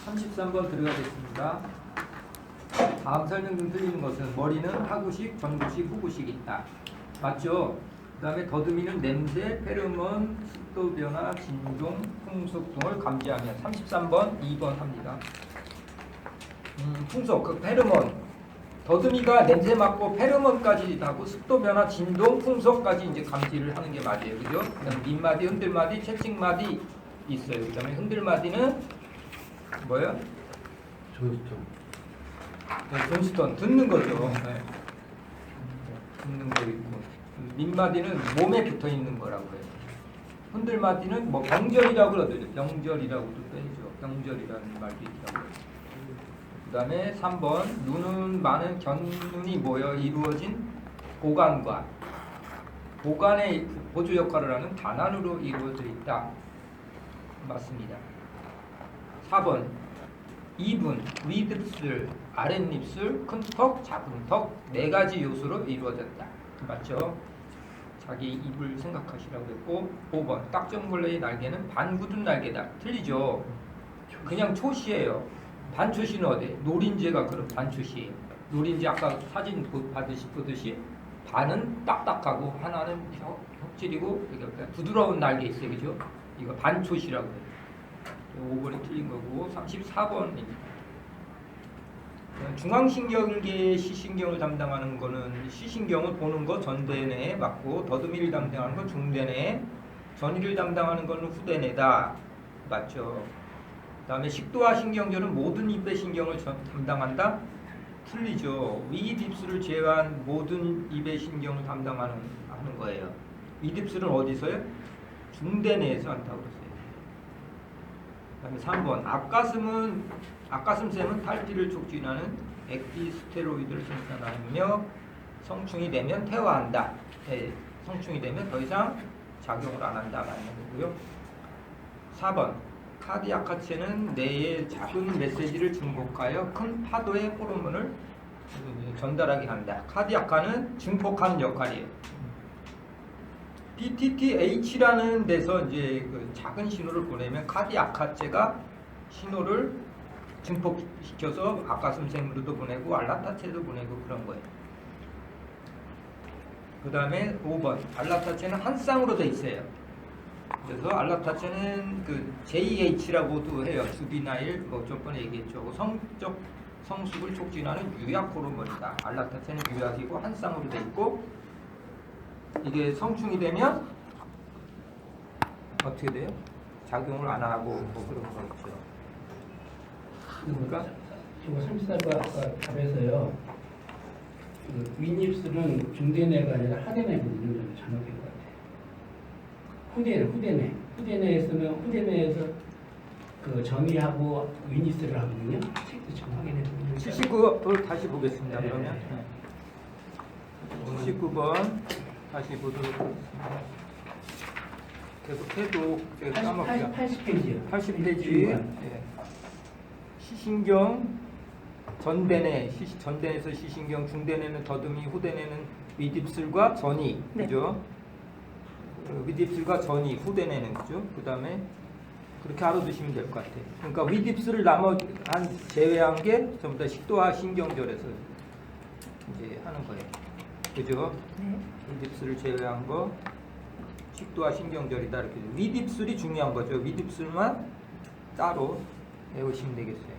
33번 들어가겠습니다. 다음 설명 중 틀리는 것은 머리는 하구식, 전구식, 후구식 있다. 맞죠? 그 다음에 더듬이는 냄새, 페로몬, 습도 변화, 진동, 풍속 등을 감지하면 33번, 2번 합니다. 풍속, 그 페로몬. 더듬이가 냄새 맡고 페로몬까지 하고 습도 변화, 진동, 풍속까지 이제 감지를 하는 게 맞아요. 그죠? 그 다음에 밑마디, 흔들마디, 채찍마디 있어요. 그 다음에 흔들마디는 뭐예요? 존스톤 듣는 거죠. 네. 듣는 거 있고 밑마디는 몸에 붙어 있는 거라고 해요. 흔들마디는 뭐 병절이라고 그러더라고요. 병절이라고도 빼죠. 병절이라는 말도 있더라고요. 그 다음에 3번 눈은 많은 견눈이 모여 이루어진 보관과 보관의 보조 역할을 하는 단안으로 이루어져 있다. 맞습니다. 4번 입은 윗입술, 아랫입술, 큰 턱, 작은 턱 네 가지 요소로 이루어졌다. 맞죠? 자기 입을 생각하시라고 했고 5번 딱정벌레의 날개는 반굳은 날개다. 틀리죠? 그냥 초시예요. 반초시는 어디? 노린재가 그런 반초시예요. 노린재 아까 사진 보듯이 반은 딱딱하고 하나는 혁질이고 부드러운 날개 있어요. 그죠? 이거 반초시라고 해요. 5번이 틀린 거고 34번입니다. 중앙신경계의 시신경을 담당하는 거는 시신경을 보는 거 전대뇌에 맞고 더듬이를 담당하는 건 중대뇌, 전이를 담당하는 거는 후대뇌다. 맞죠? 그 다음에 식도와 신경절은 모든 입의 신경을 담당한다? 틀리죠. 윗입술을 제외한 모든 입의 신경을 담당하는 거예요. 윗입술은 어디서요? 중대뇌에서 한다고 그랬어요. 그 다음에 3번 앞가슴샘은 탈피를 촉진하는 액티스테로이드를 생산하며 성충이 되면 퇴화한다. 네, 성충이 되면 더 이상 작용을 안 한다 말하는 거고요. 4번 카디악 하체는 뇌에 작은 메시지를 증폭하여 큰 파도의 호르몬을 전달하게 한다. 카디악하는 증폭하는 역할이에요. PTTH라는 데서 이제 그 작은 신호를 보내면 카디악 하체가 신호를 증폭시켜서 앞가슴샘으로도 보내고 알라타체도 보내고 그런 거예요. 그 다음에 5번 알라타체는 한 쌍으로 돼 있어요. 그래서 알라타체는 그 JH라고도 해요. 주비나일 뭐 저번에 얘기했죠. 성적 성숙을 촉진하는 유약 호르몬이다. 알라타체는 유약이고 한 쌍으로 돼 있고 이게 성충이 되면 어떻게 돼요? 작용을 안 하고 뭐 그런 거 있죠. 그러니까 이거 34번 아까 답에서요. 그 윗입술은 중대뇌가 아니라 하대뇌거든요. 저는 잘못된 것 같아요. 후대뇌에서는 후대뇌에서 그 전이하고 윗입술을 하거든요. 책도 좀 확인해 보면 79번 다시 보겠습니다. 그러면 79번 다시 보도록 하겠습니다. 계속해도 제가 까먹죠. 80페이지요. 80페이지. 예. 시신경 전대뇌, 전대뇌에서 시신경, 중대뇌는 더듬이, 후대뇌는 윗입술과 전이, 네. 그죠? 윗입술과 전이, 후대뇌는 그죠? 그 다음에 그렇게 알아두시면 될 것 같아요. 그러니까 윗입술을 제외한 게 전부 다 식도와 신경절에서 이제 하는 거예요. 그죠? 네. 윗입술을 제외한 거 식도와 신경절이다 이렇게. 윗입술이 중요한 거죠. 윗입술만 따로 외우시면 되겠어요.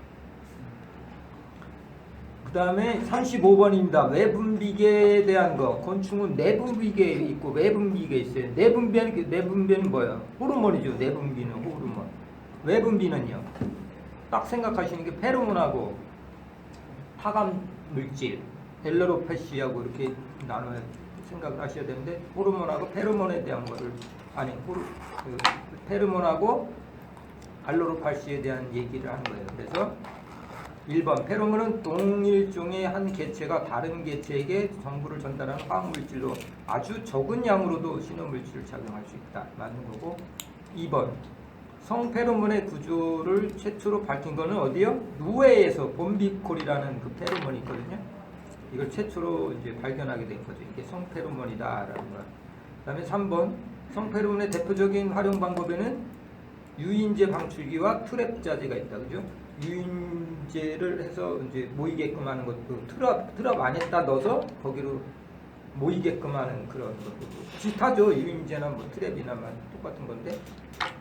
그 다음에 35번입니다. 외분비계에 대한 거. 곤충은 내분비계 있고 외분비계 있어요. 내분비는 뭐예요? 호르몬이죠. 내분비는 호르몬. 외분비는요. 딱 생각하시는 게 페로몬하고 파감 물질, 델러로페시하고 이렇게 나눠 생각을 하셔야 되는데 호르몬하고 페로몬에 대한 거를 페로몬하고 알로로팔시에 대한 얘기를 하는 거예요. 그래서 1번 페로몬은 동일종의 한 개체가 다른 개체에게 정보를 전달하는 화학물질로 아주 적은 양으로도 신호물질을 작용할 수 있다. 맞는 거고 2번 성페로몬의 구조를 최초로 밝힌 거는 어디요? 누에에서 봄비콜이라는 그 페로몬이 있거든요. 이걸 최초로 이제 발견하게 된 거죠. 이게 성페로몬이다라는 거. 그다음에 3번 성페로몬의 대표적인 활용 방법에는 유인제 방출기와 트랩자재가 있다, 그죠? 유인제를 해서 이제 모이게끔 하는 것도 트랩 안에다 넣어서 거기로 모이게끔 하는 그런 것도 비슷하죠. 유인제나 뭐 트랩이나 똑같은 건데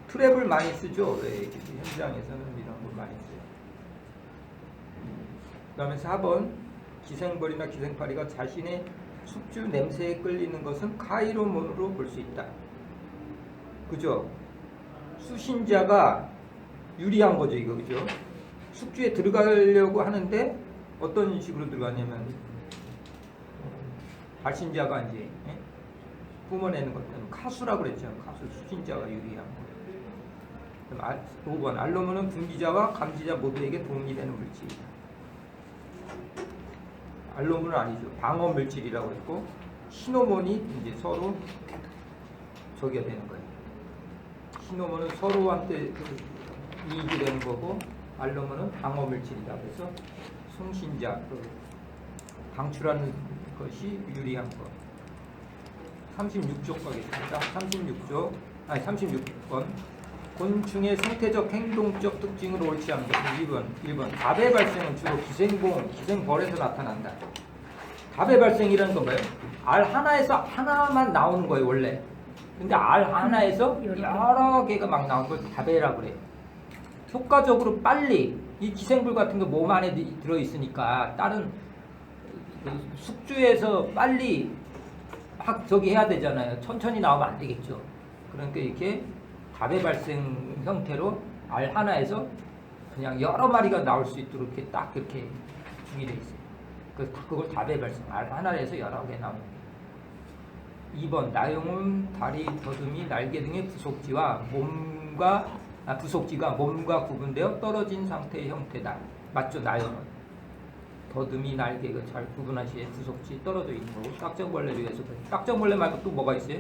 트랩을 많이 쓰죠. 왜 현장에서는 이런 걸 많이 써요. 그다음에 4번 기생벌이나 기생파리가 자신의 숙주 냄새에 끌리는 것은 카이로몬으로 볼 수 있다. 그죠? 수신자가 유리한 거죠, 이거, 그죠? 숙주에 들어가려고 하는데 어떤 식으로 들어가냐면 발신자가 이제 뿜어내는 것들은 카수라고 그랬죠. 카수, 수신자가 유리한 거. 5번 알로몬은 분비자와 감지자 모두에게 도움이 되는 물질이다. 알로몬은 아니죠. 방어 물질이라고 했고 시노몬이 이제 서로 저기가 되는 거예요. 시노몬은 서로한테 이익이 되는 거고 알로몬은 방어 물질이다. 그래서 송신자 방출하는 것이 유리한 것. 36쪽 가겠습니다. 36번 곤충의 생태적 행동적 특징으로 옳지 않은 것은 1번 답의 발생은 주로 기생벌에서 나타난다. 답의 발생이라는 건 뭐예요? 알 하나에서 하나만 나오는 거예요, 원래. 근데 알 하나에서 여러 개가 막 나오는 걸 답의라고 그래요. 효과적으로 빨리 이 기생벌 같은 거 몸 안에 들어있으니까 다른 숙주에서 빨리 막 저기 해야 되잖아요. 천천히 나오면 안 되겠죠. 그러니까 이렇게 답의 발생 형태로 알 하나에서 그냥 여러 마리가 나올 수 있도록 이렇게 딱 이렇게 준비되어 있어요. 그걸 답의 발생, 알 하나에서 여러 개 나옵니다. 2번 나용은 다리, 더듬이, 날개 등의 부속지가 몸과 구분되어 떨어진 상태의 형태다. 맞죠? 나용은 더듬이, 날개가 잘 구분하시에 부속지 떨어져 있는 거고 딱정벌레를 위해서 딱정벌레 말고 또 뭐가 있어요?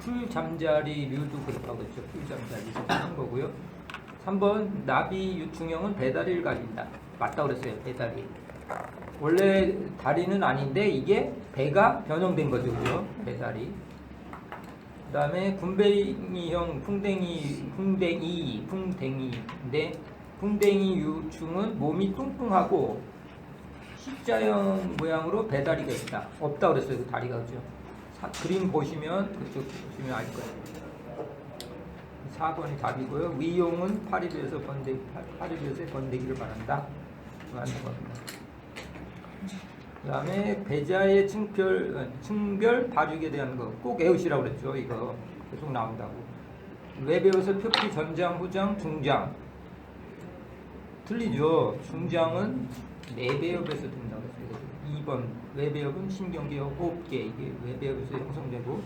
풀잠자리류도 그렇다고 그랬죠. 풀잠자리도 하는 거고요. 3번 나비 유충형은 배다리를 가진다. 맞다고 그랬어요. 배다리. 원래 다리는 아닌데 이게 배가 변형된 거죠. 그죠? 배다리. 그 다음에 군뱅이형 풍뎅이인데 풍뎅이 유충은 몸이 뚱뚱하고 십자형 모양으로 배다리가 있다. 없다 그랬어요. 그 다리가. 그죠? 그림 보시면 그쪽 보시면 알 거예요. 4번이 답이고요. 위용은 파리배에서 번데기를 바란다. 맞는 겁니다. 그 다음에 배자의 층별 발육에 대한 거 꼭 외우시라고 그랬죠. 이거 계속 나온다고. 외배워서 표피 전장, 후장, 중장. 틀리죠. 중장은 내배엽에서 된다고 했어요. 2번 외배엽은 신경계와 호흡계, 이게 외배엽에서 형성되고,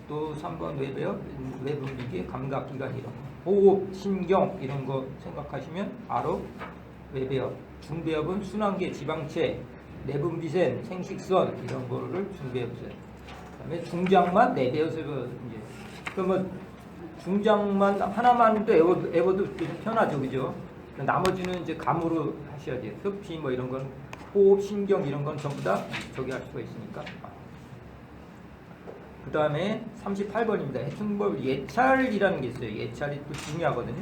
또 3번 외분비계, 감각기관 이런 거. 호흡, 신경 이런 거 생각하시면 바로 외배엽. 중배엽은 순환계, 지방체, 내분비腺, 생식선 이런 거를 중배엽세. 그다음에 중장만 내배엽에서 이제 그러면 중장만 하나만도 외워도 편하죠, 그죠? 나머지는 이제 감으로 하셔야 돼요. 표피 뭐 이런 건 호흡, 신경 이런 건 전부 다 저기 할 수가 있으니까. 그 다음에 38번입니다. 해충벌 예찰이라는 게 있어요. 예찰이 또 중요하거든요.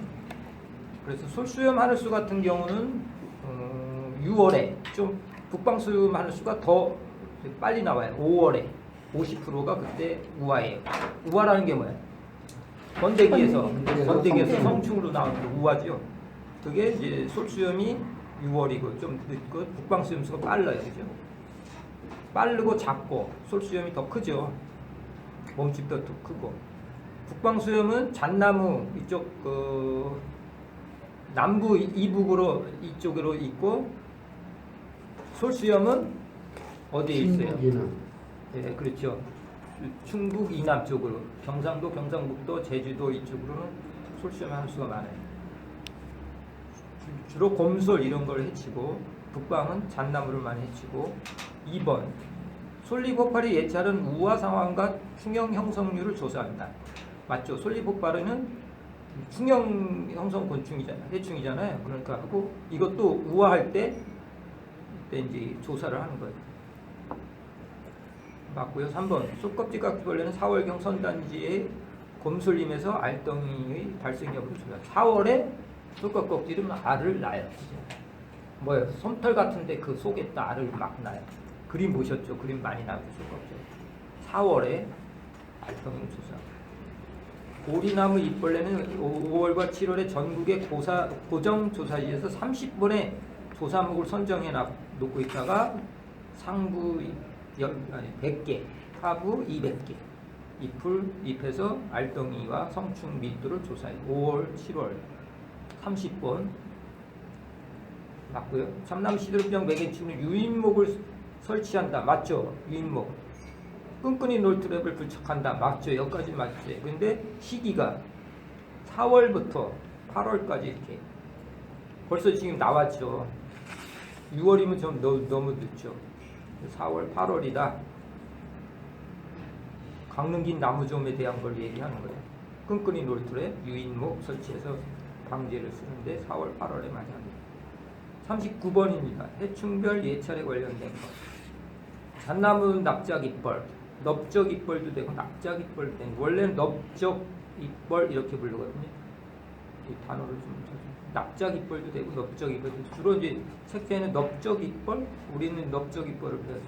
그래서 솔수염 하늘수 같은 경우는 6월에 좀 북방수염 하늘수가 더 빨리 나와요. 5월에 50%가 그때 우화예요. 우화라는 게 뭐예요? 번데기에서 성충으로 나오는 게 우화죠. 그게 이제 솔수염이 6월이고 좀 늦고 북방수염수가 빨라요. 그죠? 빠르고 작고 솔수염이 더 크죠. 몸집도 더 크고. 북방수염은 잣나무 이쪽 남부 이북으로 이쪽으로 있고 솔수염은 어디에 있어요? 네, 그렇죠. 충북 이남 쪽으로 경상도, 경상북도, 제주도 이쪽으로는 솔수염 하늘수가 많아요. 주로 곰솔 이런 걸 해치고 북방은 잣나무를 많이 해치고 2번 솔리포파리 예찰은 우화 상황과 충형 형성률을 조사한다. 맞죠? 솔리포파리는 충형 형성 곤충이잖아요. 해충이잖아요. 그러니까 하고 이것도 우화할 때 이제 조사를 하는 거예요. 맞고요. 3번 속껍질 깎기벌레는 4월경 선단지에 곰솔림에서 알덩이의 발생 여부를 조사. 4월에 쑥갓꼭지는 알을 낳아요. 뭐예요? 솜털 같은데 그 속에 다 알을 막 낳아요. 그림 보셨죠? 그림 많이 나오죠. 쑥갓꼭지. 4월에 알덩이 조사. 오리나무 잎벌레는 5월과 7월에 전국의 고정 조사지에서 30분의 조사목을 선정해 놓고 있다가 상부 100개, 하부 200개 잎에서 알덩이와 성충 밀도를 조사해요. 5월, 7월 30번 맞고요. 참나무 시드름병 매개치는 유인목을 설치한다. 맞죠? 유인목. 끈끈이 놀트랩을 부착한다. 맞죠? 여기까지 맞죠? 근데 시기가 4월부터 8월까지 이렇게 벌써 지금 나왔죠. 6월이면 좀 너무 늦죠. 4월, 8월이다. 강릉긴 나무좀에 대한 걸 얘기하는 거예요. 끈끈이 놀트랩, 유인목 설치해서 방제를 쓰는데 4월, 8월에 많이 합니다. 39번입니다. 해충별 예찰에 관련된 것. 잣나무 납작이뻘, 넓적이뻘도 되고 납작이뻘도 되고 원래는 넓적이뻘 이렇게 부르거든요. 이 단어를 좀 찾아주세요. 납작이뻘도 되고 넓적이뻘도 되고 주로 이제 책자에는 넓적이뻘, 우리는 넓적이뻘을 배웠어요.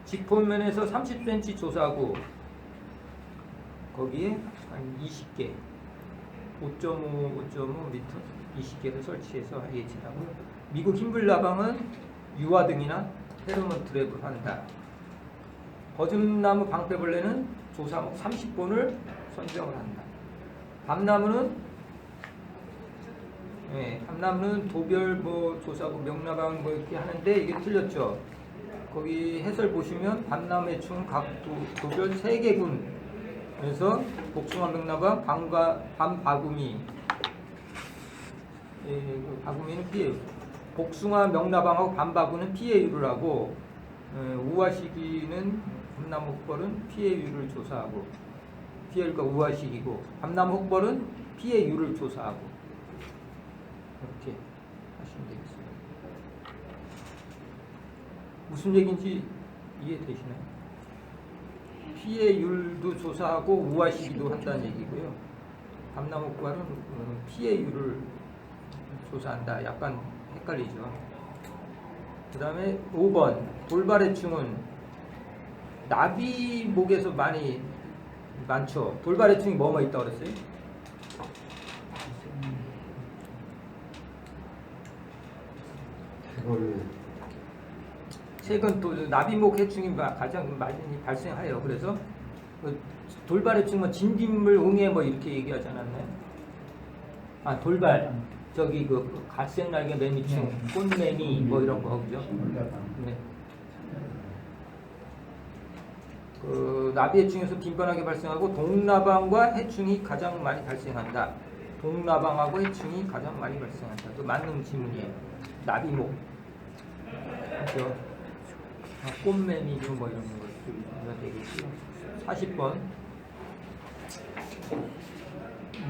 지표면에서 30cm 조사하고 거기에 한 20개, 5.5m 20개를 설치해서 예측하고 미국 흰불나방은 유화 등이나 페로몬 트랩을 한다. 거즘나무 방패벌레는 조사목 30번을 선정을 한다. 밤나무는 도별 조사고 명나방 이렇게 하는데 이게 틀렸죠. 거기 해설 보시면 밤나무 해충은 각 도별 3개군 그래서 복숭아 명나방 밤바구미 바구미는 피해 복숭아 명나방하고 밤바구는 피해율을 하고 우화시기는 밤나무 흑벌은 피해율을 조사하고 피해율과 우화시기고 밤나무 흑벌은 피해율을 조사하고 이렇게 하시면 되겠습니다. 무슨 얘기인지 이해되시나요? 피해율도 조사하고 우화시기도 한다는 얘기고요. 밤나무 흑벌은 피해율을 조사한다. 약간 헷갈리죠. 그 다음에 5번 돌발해충은 나비목에서 많죠. 돌발해충이 뭐뭐 있다고 그랬어요? 최근 또 나비목 해충이 가장 많이 발생해요. 그래서 돌발해충은 진딧물, 응애 이렇게 얘기하지 않았나요? 돌발. 저기 갈색날개 매미충, 꽃매미 이런 거 그죠? 네. 나비해충에서 빈번하게 발생하고 동나방과 해충이 가장 많이 발생한다. 동나방하고 해충이 가장 많이 발생한다. 또 맞는 지문이에요. 나비목, 그죠? 꽃매미 이런 것들이 되겠고요. 40번.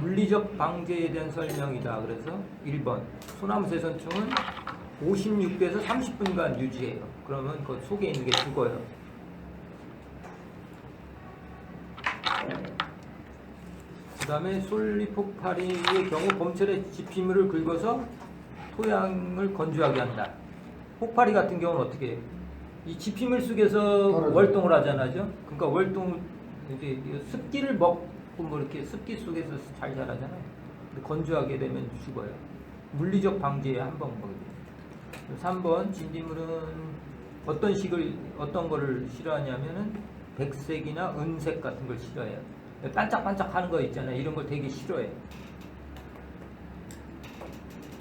물리적 방제에 대한 설명이다. 그래서 1번 소나무 새선충은 56도에서 30분간 유지해요. 그러면 그 속에 있는 게 죽어요. 그 다음에 솔리폭파리의 경우 봄철에 지피물을 긁어서 토양을 건조하게 한다. 폭파리 같은 경우는 어떻게 해요? 이 지피물 속에서 월동을 하잖아요. 그러니까 월동 이제 습기를 먹고 이렇게 습기 속에서 잘 자라잖아요. 근데 건조하게 되면 죽어요. 물리적 방제의 한 방법이에요. 3번 진딧물은 어떤 거를 싫어하냐면은 백색이나 은색 같은 걸 싫어해요. 반짝반짝 하는 거 있잖아요. 이런 걸 되게 싫어해요.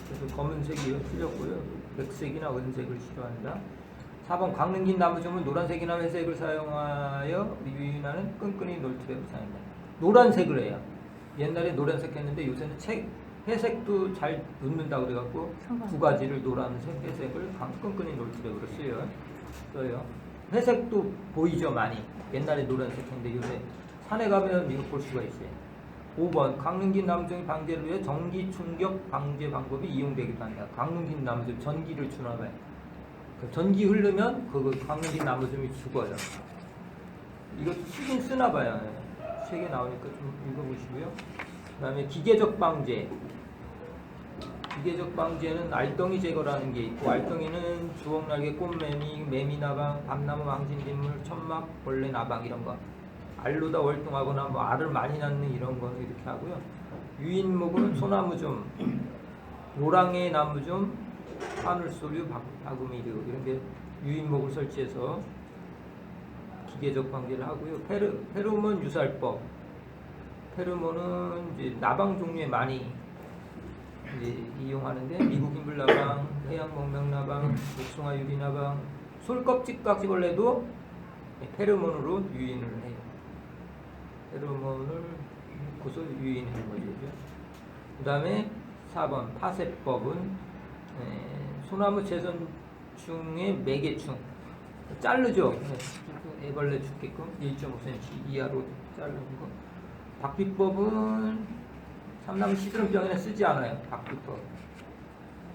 그래서 검은색이 틀렸고요. 백색이나 은색을 싫어한다. 4번 강릉긴 나무좀은 노란색이나 회색을 사용하여 유인하는 끈끈이 놀트랩을 사용한다. 노란색을 해요. 옛날에 노란색 했는데 요새는 회색도 잘 붙는다고 그래갖고 두 가지를 노란색, 회색을 끈끈이 놀트랩으로 써요. 회색도 보이죠 많이. 옛날에 노란색 했는데 요새 산에 가면 이거 볼 수가 있어요. 5번 강릉긴 나무종이 방제를 위해 전기 충격 방제 방법이 이용되기도 한다. 강릉긴 나무종 전기를 주나 봐요. 전기 흐르면 강릉긴 나무종이 죽어요. 이거 쓰긴 쓰나 봐요. 책에 나오니까 좀 읽어보시고요. 그 다음에 기계적 방제. 기계적 방제는 알덩이 제거라는 게 있고, 알덩이는 주먹날개, 꽃매미, 매미나방, 밤나무 망진빗물, 천막, 벌레 나방 이런 거. 알로다 월등하거나 뭐 알을 많이 낳는 이런 거는 이렇게 하고요. 유인목은 소나무 좀, 노랑의 나무 좀, 하늘소류, 바구미류 이런 게 유인목을 설치해서 기계적 방제를 하고요. 페로몬 유살법. 페로몬은 이제 나방 종류에 많이 이제 이용하는데, 미국 인불나방, 해양 목명나방, 복숭아 유리나방, 솔껍질깍지벌레도 페로몬으로 유인을 해요. 페로몬을 넣고서 유인하는 거죠. 그 다음에 4번 파쇄법은 소나무 재선충의 매개충, 자르죠. 애벌레 죽게끔 1.5cm 이하로 자르는 거. 박비법은 삼나무 시드름병에는 쓰지 않아요.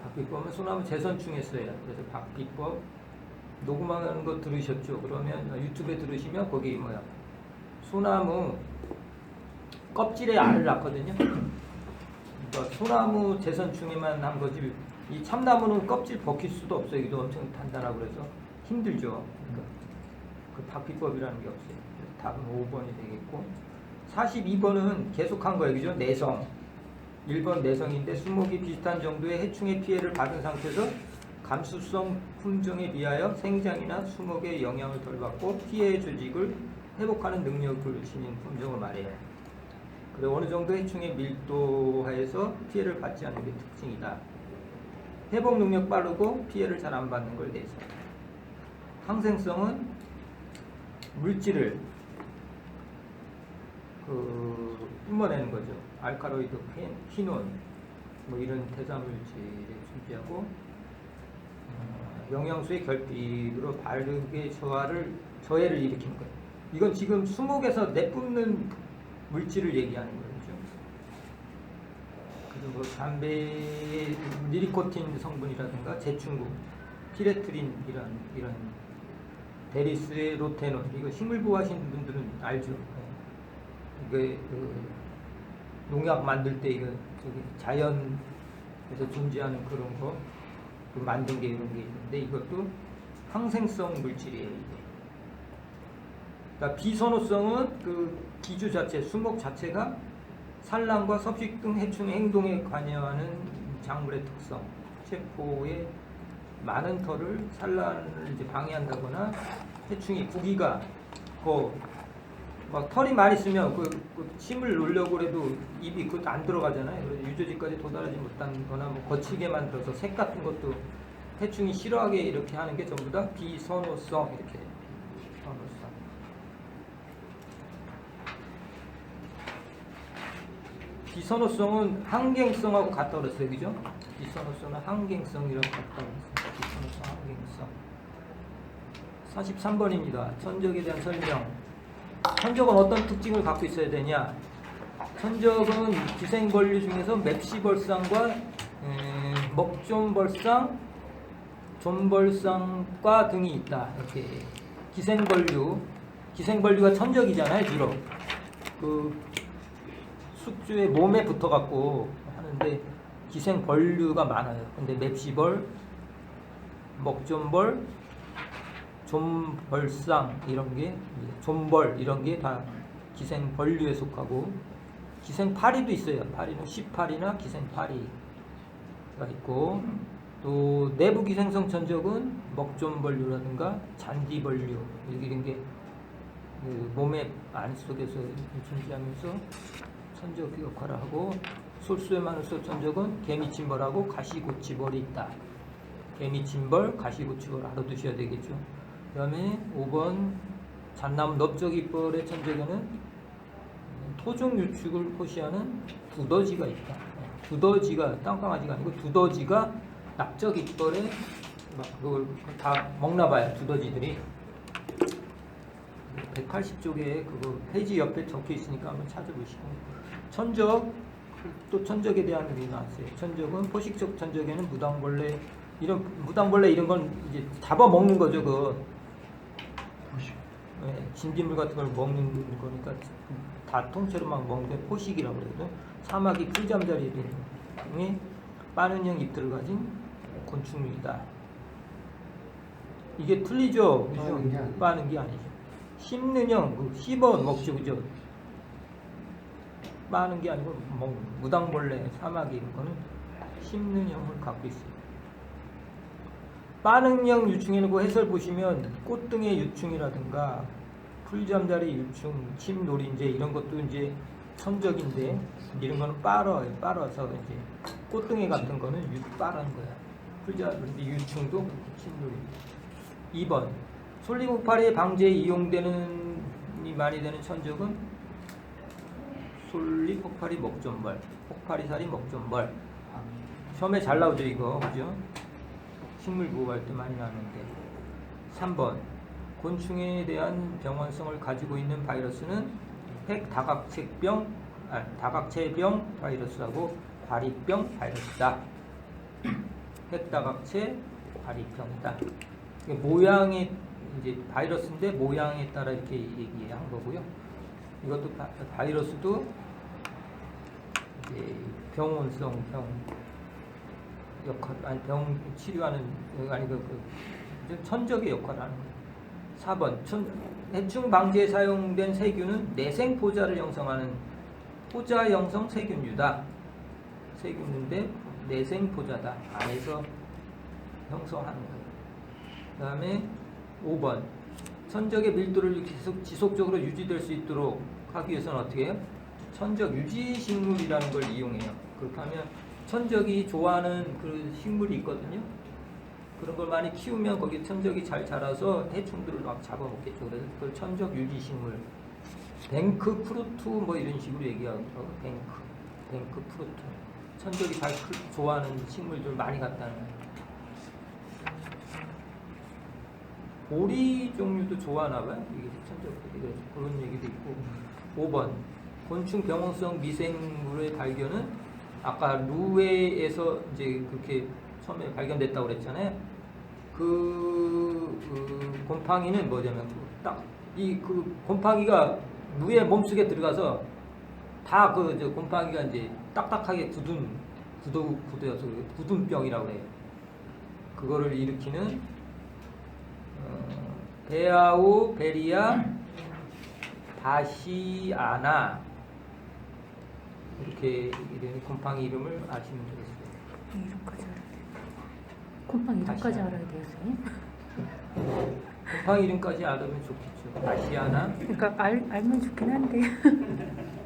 박비법은 소나무 재선충에 써요. 그래서 박비법 녹음하는 거 들으셨죠? 그러면 유튜브에 들으시면 거기 뭐야, 소나무 껍질에 알을 낳거든요. 그러니까 소나무 재선충에만 한 거지, 이 참나무는 껍질 벗길 수도 없어요. 이도 엄청 단단하고 그래서 힘들죠. 그러니까 그 박비법이라는 게 없어요. 답은 5번이 되겠고, 42번은 계속한 거예요. 그죠? 내성. 1번 내성인데, 수목이 비슷한 정도의 해충의 피해를 받은 상태에서 감수성 품종에 비하여 생장이나 수목의 영향을 덜 받고 피해 조직을 회복하는 능력을 지닌 품종을 말해요. 그리고 어느 정도 해충의 밀도하에서 피해를 받지 않는 게 특징이다. 회복 능력 빠르고 피해를 잘 안 받는 걸 내서. 항생성은 물질을 뿜어내는 거죠. 알카로이드, 퀴논 뭐 이런 대사물질에 존재하고, 영양소의 결핍으로 발육의 저해를 일으키는 거예요. 이건 지금 수목에서 내뿜는 물질을 얘기하는 거죠. 그리고 담배의 니코틴 성분이라든가 제충국, 피레트린 이런 데리스의 로테논, 이거 식물부 하시는 분들은 알죠. 이게 농약 만들 때 이거 자연에서 존재하는 그런 거 만든 게 이런 게 있는데, 이것도 항생성 물질이에요. 이게. 그러니까 비선호성은 그 기주 자체, 수목 자체가 산란과 섭식 등 해충의 행동에 관여하는 작물의 특성, 세포의 많은 털을 산란을 이제 방해한다거나, 해충이 구기가 막 털이 많이 있으면 그 침을 놓으려고 해도 입이 그것도 안 들어가잖아요. 그래서 유조지까지 도달하지 못한거나 뭐 거칠게 만들어서 색 같은 것도 해충이 싫어하게 이렇게 하는 게 전부 다 비선호성, 이렇게 비선호성. 비선호성은 항갱성하고 같다 그랬어요, 그죠? 비선호성은 항갱성이라고 같다 그랬어요. 비선호성, 항갱성. 43번입니다. 천적에 대한 설명. 천적은 어떤 특징을 갖고 있어야 되냐? 천적은 기생벌류 중에서 맵시벌상과 먹존벌상, 존벌상과 등이 있다. 이렇게 기생벌류가 천적이잖아요, 주로. 그 숙주의 몸에 붙어갖고 하는데 기생벌류가 많아요. 근데 맵시벌, 먹존벌, 존벌상 이런 게, 존벌 이런 게 다 기생벌류에 속하고, 기생파리도 있어요. 파리는 씨파리나 기생파리가 있고, 또 내부 기생성 천적은 먹존벌류라든가 잔디벌류 이런 게 그 몸의 안속에서 존재하면서 천적 역할을 하고, 솔수의 마늘소 천적은 개미침벌하고 가시고치벌이 있다. 개미침벌, 가시고치벌 알아두셔야 되겠죠. 그 다음에 5번 잣나무 넓적이벌의 천적에는 토종 유축을 포시하는 두더지가 있다. 두더지가 땅강아지가 아니고 두더지가 납적이벌에 막 그걸 다 먹나봐요, 두더지들이. 180쪽에 그거 페이지 옆에 적혀 있으니까 한번 찾아보시고. 천적, 또 천적에 대한 의미 나왔어요. 천적은 포식적 천적에는 무당벌레 이런 건 이제 잡아먹는 거죠. 그 진딧물 같은 걸 먹는 거니까 다 통째로 막 먹는 포식이라고 그러거든. 사마귀 풀잠자리 등에 빠른형 잎들을 가진 곤충이다. 이게 틀리죠? 빠는 게 아니죠. 빠는 게 아니죠. 씹는 형, 씹어 먹죠, 그죠? 빠는 게 아니고 무당벌레, 사마귀 이런 거는 씹는 형을 갖고 있어요. 빠능형 유충에는 그 해설 보시면 꽃등의 유충이라든가 풀잠자리 유충, 침노린재 이런 것도 이제 천적인데 이런 거는 빨아서 이제 꽃등에 같은 거는 빠라는 거야. 풀잠자리 유충도 침노린. 2번 솔리폭발의 방제에 이용되는 많이 되는 천적은 솔리폭발이 먹존벌, 폭발이살이 먹존벌. 처음에 잘 나오죠 이거, 그죠? 식물 보호할 때 많이 나오는데. 3번 곤충에 대한 병원성을 가지고 있는 바이러스는 다각체병 바이러스하고 과리병 바이러스다. 핵다각체 과리병이다. 모양이 이제 바이러스인데 모양에 따라 이렇게 얘기한 거고요. 이것도 바이러스도 이제 병원성 역할, 아니 병 치료하는 아니 천적의 역할을 하는 거예요. 4번 해충 방지에 사용된 세균은 내생 포자를 형성하는 포자 형성 세균류다. 세균인데 내생 포자다. 안에서 형성하는 거예요. 그 다음에 5번 천적의 밀도를 지속적으로 유지될 수 있도록 하기 위해서는 어떻게 해요? 천적 유지식물이라는 걸 이용해요. 그렇게 하면 천적이 좋아하는 그 식물이 있거든요. 그런 걸 많이 키우면 거기 천적이 잘 자라서 해충들을 막 잡아먹겠죠. 그래서 그걸 천적 유지식물, 뱅크 프루트 뭐 이런 식으로 얘기하더라고요. 뱅크 프루트. 천적이 잘 좋아하는 식물들 많이 갖다는. 보리 종류도 좋아하나 봐요. 이게 천적들이. 그런 얘기도 있고. 5번 곤충 병원성 미생물의 발견은 아까 루웨에서 이제 그렇게 처음에 발견됐다고 그랬잖아요. 그 곰팡이는 뭐냐면 딱 이 곰팡이가 루의 몸속에 들어가서 다 곰팡이가 이제 딱딱하게 굳어서 굳은병이라고 해요. 그거를 일으키는 베아오 베리아 바시아나 이렇게 이런 곰팡이 이름을 아시면 되겠어요. 이름까지 알아야 돼요. 곰팡이 이름까지 알아야 돼요, 선생님? 곰팡이 이름까지 알면 좋겠죠. 바시아나. 그러니까 알면 좋긴 한데.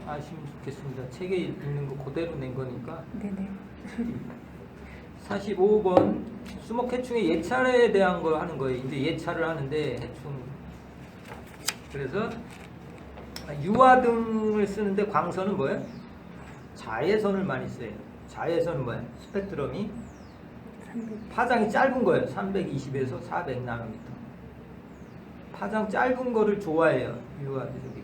아시면 좋겠습니다. 책에 있는 거 그대로 낸 거니까. 네네. 45번 수목해충의 예찰에 대한 걸 하는 거예요. 이제 예찰을 하는데 해충. 그래서 유화등을 쓰는데 광선은 뭐예요? 자외선을 많이 써요. 자외선은 뭐예요? 스펙트럼이 파장이 짧은 거예요. 320에서 400나노미터. 파장 짧은 거를 좋아해요. 유화들이.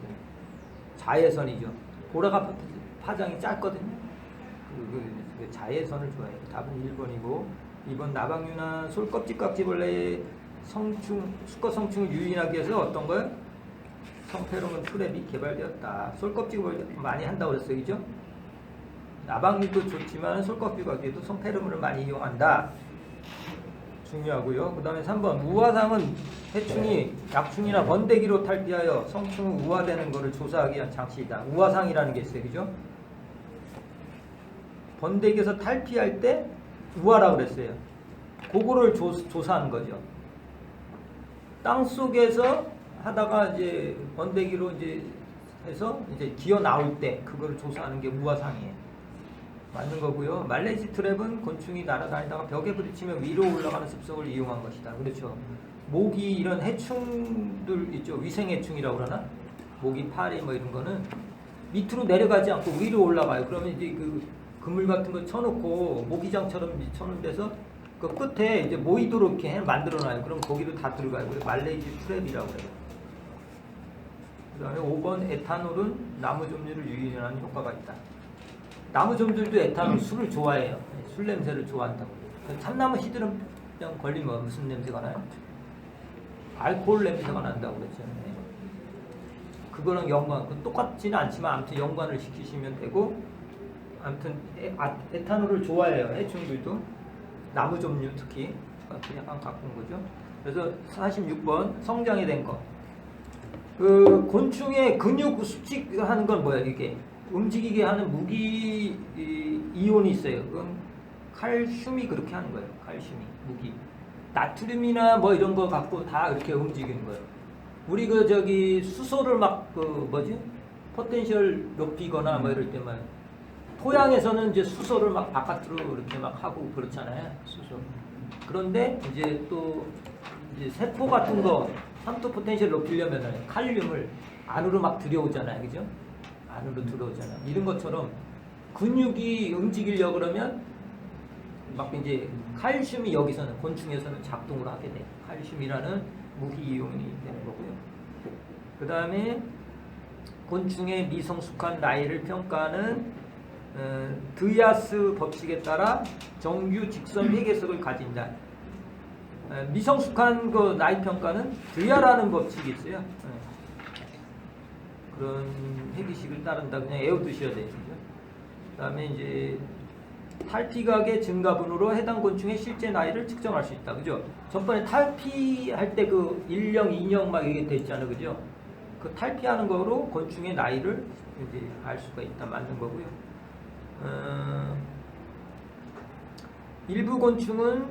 자외선이죠. 보라가 파장이 짧거든요. 그 자외선을 좋아해요. 답은 1번이고 2번 나방류나 솔껍질깍지벌레의 수컷 성충을 유인하기 위해서 어떤 거요? 성페로몬 트랩이 개발되었다. 솔껍질벌레 많이 한다고 그랬어요. 그죠? 나방류도 좋지만 솔껍질깍지도 성페로몬을 많이 이용한다. 중요하고요. 그 다음에 3번 우화상은 해충이 약충이나 번데기로 탈피하여 성충을 우화되는 것을 조사하기 위한 장치이다. 우화상이라는 게 있어요. 그죠? 번데기에서 탈피할 때 우화라고 그랬어요. 그거를 조사하는 거죠. 땅 속에서 하다가 이제 번데기로 이제 해서 이제 기어 나올 때 그거를 조사하는 게 우화상이에요. 맞는 거고요. 말레이시 트랩은 곤충이 날아다니다가 벽에 부딪히면 위로 올라가는 습성을 이용한 것이다. 그렇죠. 모기 이런 해충들 있죠. 위생해충이라고 그러나? 모기, 파리 뭐 이런 거는 밑으로 내려가지 않고 위로 올라가요. 그러면 이제 그 그물 같은 거 쳐놓고 모기장처럼 쳐놓은 데서 그 끝에 이제 모이도록 이렇게 만들어놔요. 그럼 거기로 다 들어가요. 그래서 말레이시 트랩이라고 해요. 그 다음에 5번 에탄올은 나무 점유를 유인하는 효과가 있다. 나무 점들도 에탄올 술을 좋아해요. 술 냄새를 좋아한다고. 참나무 시드름병 걸리면 무슨 냄새가 나요? 알코올 냄새가 난다고 그랬잖아요. 그거랑 연관, 똑같지는 않지만 아무튼 연관을 시키시면 되고, 아무튼 에탄올을 좋아해요. 해충들도 나무 종류 특히 약간 갖고 온 거죠. 그래서 46번 성장에 된 거. 그 곤충의 근육 수축하는 건 뭐야? 이게 움직이게 하는 무기 이온이 있어요. 그건 칼슘이 그렇게 하는 거예요. 칼슘이 무기. 나트륨이나 뭐 이런 거 갖고 다 이렇게 움직이는 거예요. 우리 그 저기 수소를 막 그 뭐지? 포텐셜 높이거나 뭐 이럴 때만 토양에서는 이제 수소를 막 바깥으로 이렇게 막 하고 그렇잖아요. 수소. 그런데 이제 또 이제 세포 같은 거 삼투 포텐셜 높이려면은 칼륨을 안으로 막 들여오잖아요. 그죠? 안으로 들어오잖아요. 이런 것처럼 근육이 움직이려고 그러면 막 이제 칼슘이 여기서는 곤충에서는 작동을 하게 돼요. 칼슘이라는 무기 이용이 되는 거고요. 그 다음에 곤충의 미성숙한 나이를 평가하는 드야스 법칙에 따라 정규 직선 회계석을 가진다. 미성숙한 그 나이 평가는 드야라는 법칙이 있어요. 그런 회계식을 따른다. 그냥 외워두셔야 돼요. 그 다음에 이제 탈피각의 증가분으로 해당 곤충의 실제 나이를 측정할 수 있다. 그죠? 전번에 탈피할 때 그 1령, 2령 막 이게 됐잖아요. 그죠? 그 탈피하는 거로 곤충의 나이를 이제 알 수가 있다. 맞는 거고요. 일부 곤충은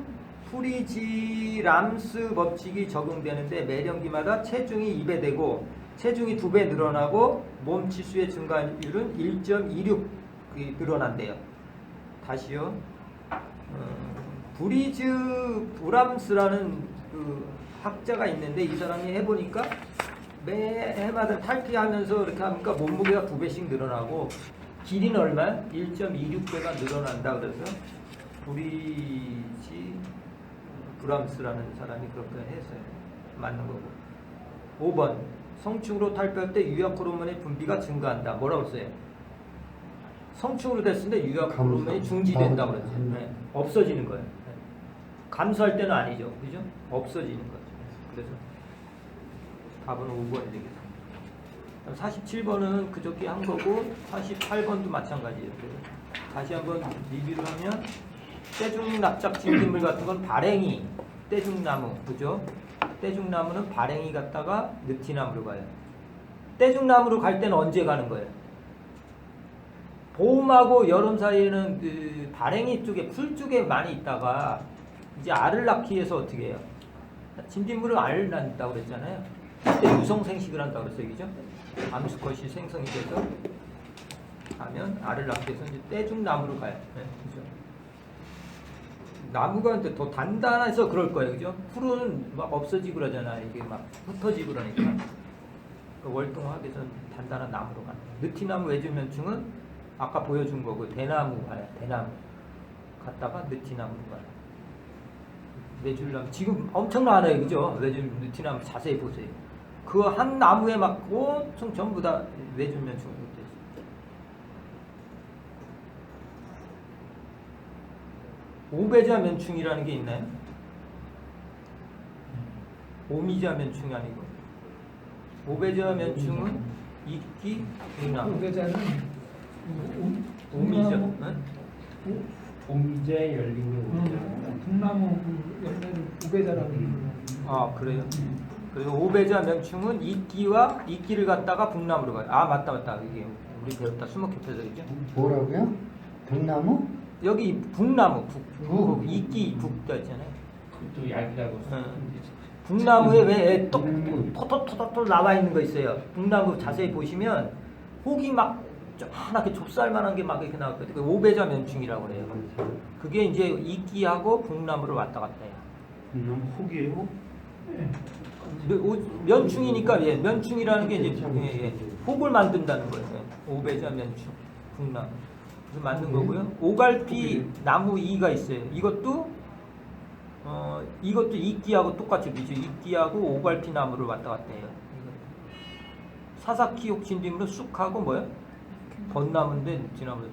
프리지람스 법칙이 적용되는데 매령기마다 체중이 2배 되고 체중이 2배 늘어나고 몸 치수의 증가율은 1.26 늘어난대요. 다시요. 브람스라는 그 학자가 있는데 이 사람이 해보니까 매 해마다 탈피하면서 이렇게 하니까 몸무게가 2배씩 늘어나고 길이는 얼마? 1.26배가 늘어난다. 그래서 브람스라는 사람이 그렇게 했어요. 맞는 거고. 5번 성충으로 탈피할 때 유약 호르몬의 분비가 증가한다. 뭐라고 써요? 성충으로 됐을 때 유약 호르몬이 중지된다고 그러죠. 네. 없어지는 거예요. 네. 감소할 때는 아니죠. 그죠? 없어지는 거죠. 그래서 답은 5번이 되겠습니다. 47번은 그저께 한 거고 48번도 마찬가지예요. 다시 한번 리뷰를 하면 떼죽 납작 진딧물 같은 건 발행이 떼죽나무 그죠? 떼죽나무는 발행이 갔다가 느티나무로 가요. 떼죽나무로 갈 때는 언제 가는 거예요? 봄하고 여름 사이에는 그 발행이 쪽에 풀 쪽에 많이 있다가 이제 알을 낳기 위해서 어떻게 해요? 진딧물은 알을 낳는다고 그랬잖아요. 그때 유성생식을 한다고 그랬어요. 그죠? 암수컷이 생성이 돼서 하면 알을 낳기 위해서 이제 떼죽나무로 가요. 네, 그죠? 나무가 근데 더 단단해서 그럴 거예요. 그죠? 풀은 막 없어지고 그러잖아. 이게 막 흩어지고 그러니까. 그 월동하기 위해서 단단한 나무로 가는 거예요. 느티나무 외줄면충은 아까 보여준 거고 대나무 가요. 대나무 갔다가 느티나무로 가요. 외줄나무 지금 엄청 많아요. 그죠? 외줄 느티나무 자세히 보세요. 그 한 나무에 막 엄청 전부 다 외줄면충으로 돼 있어요. 오배자 면충이라는 게 있나요? 오미자 면충이 아니고 오배자 면충은 이끼 북나무. 오배자는 오미자. 오미자에 열린 게 북나무 열매를 우배자라고 부르는. 아 그래요? 그래서 오배자 면충은 이끼를 갖다가 북나무로 가요. 아 맞다 이게 우리 배웠다 수목협회에서죠. 뭐라고요? 북나무? 여기 북나무 북. 이끼 북다 있잖아요. 또 얇다고. 북나무에 왜 토토토토 나와 있는 거 있어요. 북나무 자세히 보시면 혹이 막 하나게 좁쌀만한 게 막 이렇게 나왔거든요. 오배자 면충이라고 그래요. 그게 이제 이끼하고 북나무를 왔다 갔다 해요. 혹이에요? 면충이니까 면충이라는 게 이제 혹을 만든다는 거예요. 오배자 면충 북나무. 그래서 만든 거고요. 오갈피 나무 이가 있어요. 이것도 이끼하고 똑같이 그죠? 이끼하고 오갈피 나무를 왔다 갔다 해요. 사사키 혹진딧물은 쑥하고 뭐야? 벚나무인데 느티나무로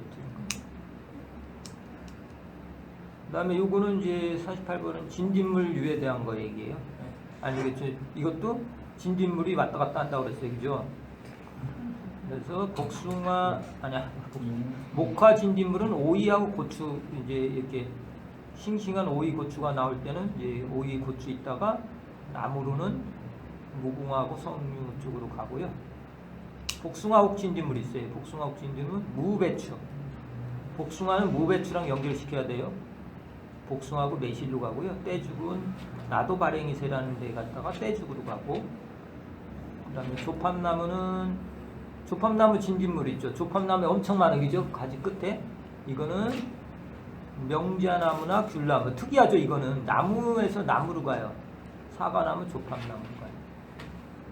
그 다음에 요거는 이제 48번은 진딧물류에 대한 거 얘기예요. 아니 이것도 진딧물이 왔다 갔다 한다고 그랬어요. 그죠? 그래서 복숭아 아니야 목화 진딧물은 오이하고 고추 이제 이렇게 싱싱한 오이 고추가 나올 때는 이제 오이 고추 있다가 나무로는 무궁화하고 석류 쪽으로 가고요. 복숭아옥 진딧물이 있어요. 복숭아옥 진딧물은 무배추. 복숭아는 무배추랑 연결시켜야 돼요. 복숭아하고 매실로 가고요. 떼죽은 나도 발행이새라는 데 갔다가 떼죽으로 가고, 그다음에 조팝나무는 조팝나무 진딧물 있죠. 조팝나무 엄청 많은 그죠? 가지 끝에 이거는 명자나무나 귤나무 특이하죠. 이거는 나무에서 나무로 가요. 사과나무, 조팝나무로 가요.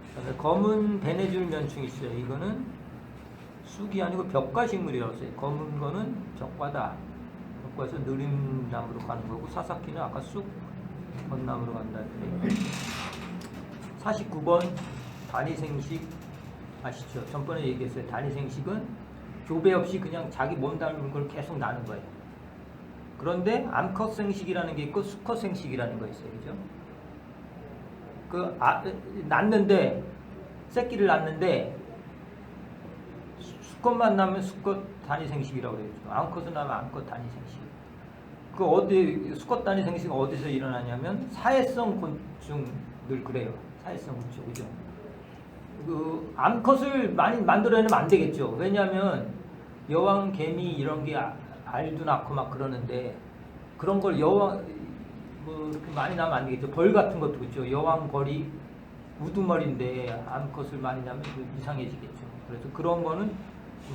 그다음에 검은 베네줄 면충이 있어요. 이거는 쑥이 아니고 벽과식물이라고 써요. 검은 거는 벽과다. 벽과에서 느림나무로 가는 거고, 사사키는 아까 쑥 건나무로 간다. 49번 단위생식 아시죠? 전번에 얘기했어요. 단위생식은 교배 없이 그냥 자기 몸 닮은 걸 계속 나는 거예요. 그런데 암컷생식이라는 게 있고 수컷생식이라는 거 있어요. 그죠? 낳는데 새끼를 낳는데 수컷만 낳으면 수컷 단위생식이라고 그래요. 암컷은 낳으면 암컷 단위생식. 그 어디 수컷 단위생식은 어디서 일어나냐면 사회성 곤충들 그래요. 사회성 곤충 그죠? 그 암컷을 많이 만들어내면 안 되겠죠. 왜냐하면 여왕 개미 이런 게 알도 낳고 막 그러는데 그런 걸 여왕 뭐 이렇게 많이 낳으면 안 되겠죠. 벌 같은 것도 그렇죠. 여왕 벌이 우두머리인데 암컷을 많이 낳으면 이상해지겠죠. 그래서 그런 거는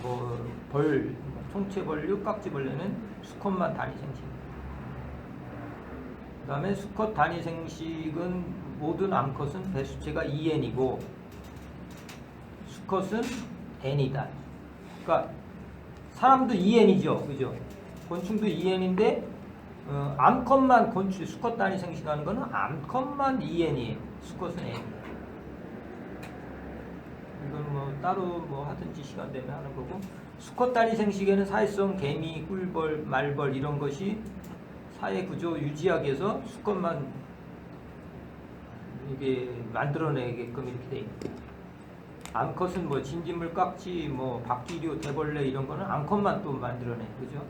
뭐 벌, 총체벌류, 깍지벌레는 수컷만 단위생식. 그 다음에 수컷 단위생식은 모든 암컷은 배수체가 2N이고 수컷은 N이다. 그러니까 사람도 2N이죠. 그죠? 곤충도 2N인데 암컷만 곤충, 수컷 단위 생식하는 거는 암컷만 2N이에요. 수컷은 N. 이건 뭐 따로 뭐 하든지 시간 되면 하는 거고, 수컷 단위 생식에는 사회성 개미, 꿀벌, 말벌 이런 것이 사회 구조 유지하기 위해서 수컷만 이게 만들어내게끔 이렇게 돼 있는 거예요. 암컷은 뭐 진딧물, 깍지, 뭐 박기류, 대벌레 이런 거는 암컷만 또 만들어내, 그죠?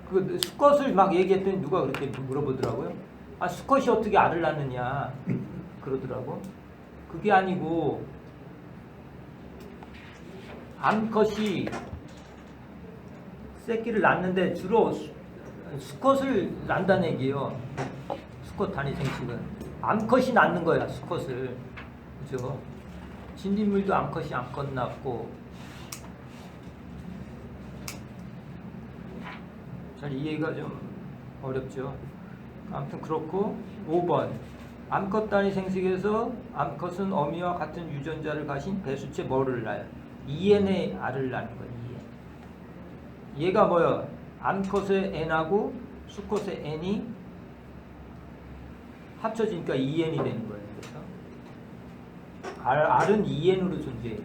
그 수컷을 막 얘기했더니 누가 그렇게 물어보더라고요. 아 수컷이 어떻게 알을 낳느냐 그러더라고. 그게 아니고 암컷이 새끼를 낳는데 주로 수컷을 낳는다는 얘기예요. 수컷 단위 생식은 암컷이 낳는 거야. 수컷을, 그죠? 진딧물도 암컷이 암컷 낳고. 잘 이해가 좀 어렵죠. 아무튼 그렇고 5번 암컷 단위 생식에서 암컷은 어미와 같은 유전자를 가진 배수체 뭐를 낳아요? 2N의 알을 낳는 거예요. 2N. 얘가 뭐야? 암컷의 N하고 수컷의 N이 합쳐지니까 2N이 되는 거예요. 그래서 알은 2N으로 존재해요.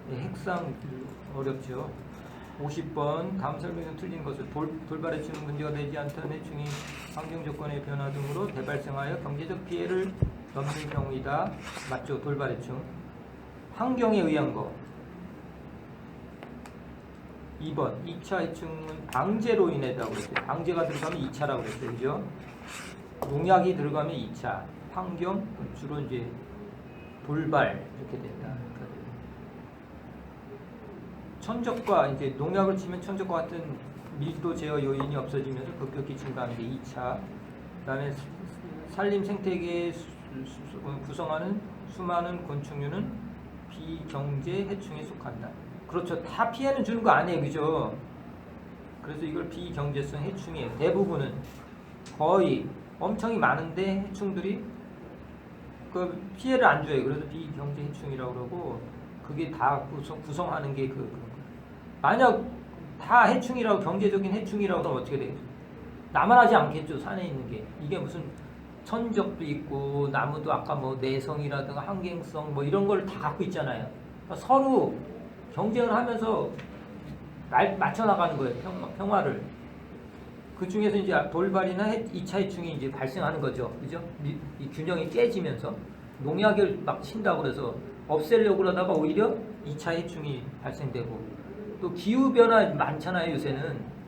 2N. 핵상 어렵죠. 50번 다음 설명은 틀린 것을 돌발의 치는 문제가 되지 않던 해충이 환경 조건의 변화 등으로 대발생하여 경제적 피해를 넘는 경우이다. 맞죠? 돌발의 충. 환경에 의한 거. 2번 2차 해충은 방제로 인해다고 그랬어요. 방제가 들어가면 2차라고 그랬어요. 그죠? 농약이 들어가면 2차. 환경 주로 이제 돌발 이렇게 된다. 천적과 이제 농약을 치면 천적과 같은 밀도 제어 요인이 없어지면서 급격히 증가하는 게 2차. 그다음에 산림 생태계에 구성하는 수많은 곤충류는 비경제 해충에 속한다. 그렇죠. 다 피해는 주는 거 아니에요. 그죠? 그래서 이걸 비경제성 해충이에요. 대부분은 거의 엄청이 많은데 해충들이 그 피해를 안 줘요. 그래서 비경제 해충이라고 그러고, 그게 다 구성하는 게 만약 다 해충이라고, 경제적인 해충이라고 하면 어떻게 되겠어요? 나만 하지 않겠죠. 산에 있는 게. 이게 무슨 천적도 있고 나무도 아까 뭐 내성이라든가 항갱성 뭐 이런 걸 다 갖고 있잖아요. 그러니까 서로 경쟁을 하면서 맞춰 나가는 거예요. 평화를. 그 중에서 이제 돌발이나 2차 해충이 이제 발생하는 거죠. 그죠? 이 균형이 깨지면서. 농약을 막 친다고 그래서 없애려고 그러다가 오히려 2차 해충이 발생되고 또 기후변화 많잖아요 요새는.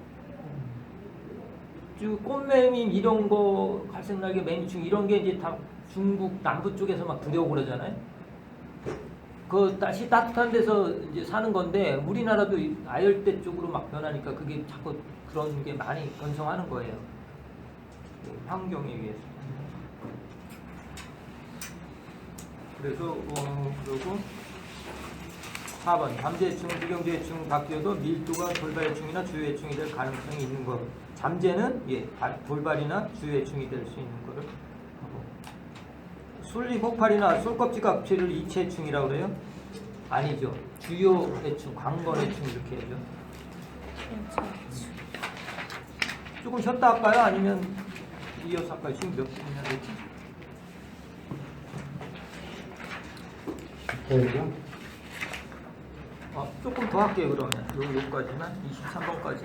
쭉 꽃매미 이런 거 갈색날개 매미충 이런 게 이제 다 중국 남부 쪽에서 막 들여오고 그러잖아요. 그 다시 따뜻한 데서 이제 사는 건데 우리나라도 아열대 쪽으로 막 변하니까 그게 자꾸 그런 게 많이 번성하는 거예요. 환경에 의해서. 그래서 그리고 4번 잠재해충, 비경재해충 바뀌어도 밀도가 돌발해충이나 주요해충이 될 가능성이 있는 거. 잠재는 돌발이나 주요해충이 될 수 있는 거를 하고. 솔잎 폭발이나 솔껍질 각질을 이체해충이라고 그래요? 아니죠. 주요해충, 광건해충 이렇게 해야죠. 조금 쉬었다 할까요? 아니면 이어서 할까요? 지금 몇 분이나 됐지? 그래요? 조금 더 할게요 그러면 여기까지만 23번까지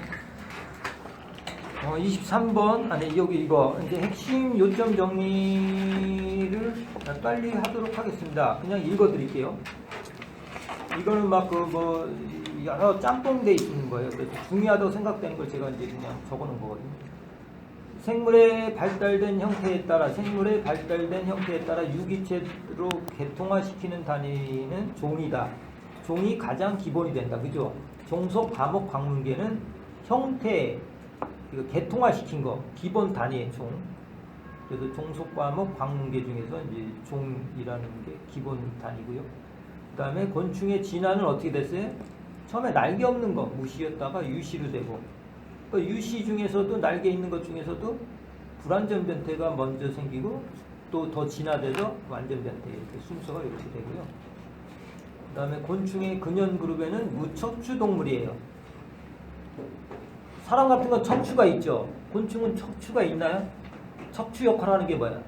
23번 아니 여기 이거 이제 핵심 요점 정리를 빨리 하도록 하겠습니다. 그냥 읽어 드릴게요. 이거는 막 여러 짬뽕돼 있는 거예요. 그래서 중요하다고 생각되는 걸 제가 이제 그냥 적어 놓은 거거든요. 생물의 발달된 형태에 따라 유기체로 개통화시키는 단위는 종이다. 종이 가장 기본이 된다. 그죠? 종속, 과목, 광문계는 형태, 개통화시킨 거, 기본 단위의 종. 그래서 종속, 과목, 광문계 중에서 이제 종이라는 게 기본 단위고요. 그 다음에 곤충의 진화는 어떻게 됐어요? 처음에 날개 없는 거, 무시였다가 유시로 되고, 그 유시 중에서도 날개 있는 것 중에서도 불완전 변태가 먼저 생기고 또 더 진화돼서 완전 변태 이렇게 순서가 이렇게 되고요. 그 다음에 곤충의 근연 그룹에는 무척추 동물이에요. 사람 같은 건 척추가 있죠. 곤충은 척추가 있나요? 척추 역할을 하는 게 뭐야?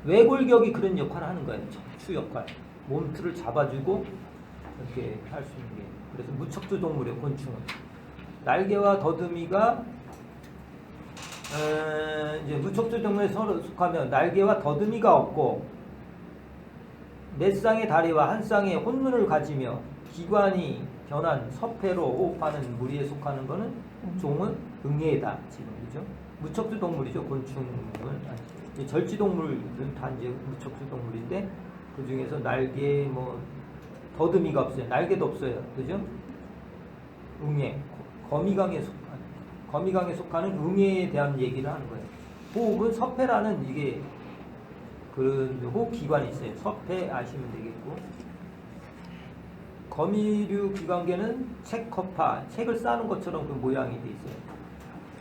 외골격이 그런 역할을 하는 거예요. 척추 역할. 몸틀을 잡아주고 이렇게 할 수 있는 게. 그래서 무척추 동물이에요. 곤충은. 날개와 더듬이가 이제 무척추 동물에 속하면 날개와 더듬이가 없고 네 쌍의 다리와 한 쌍의 혼눈을 가지며 기관이 변한 서패로 호흡하는 무리에 속하는 거는 종은 응애다. 지금 그죠? 무척추 동물이죠. 곤충은 아니죠. 절지 동물은 다 이제 무척추 동물인데 그 중에서 날개 더듬이가 없어요. 날개도 없어요. 그죠? 응애. 거미강에 속하는 응애에 대한 얘기를 하는 거예요. 호흡은 서패라는 이게 그런 호흡 기관이 있어요. 서패 아시면 되겠고. 거미류 기관계는 책커파, 책을 싸는 것처럼 그 모양이 돼 있어요.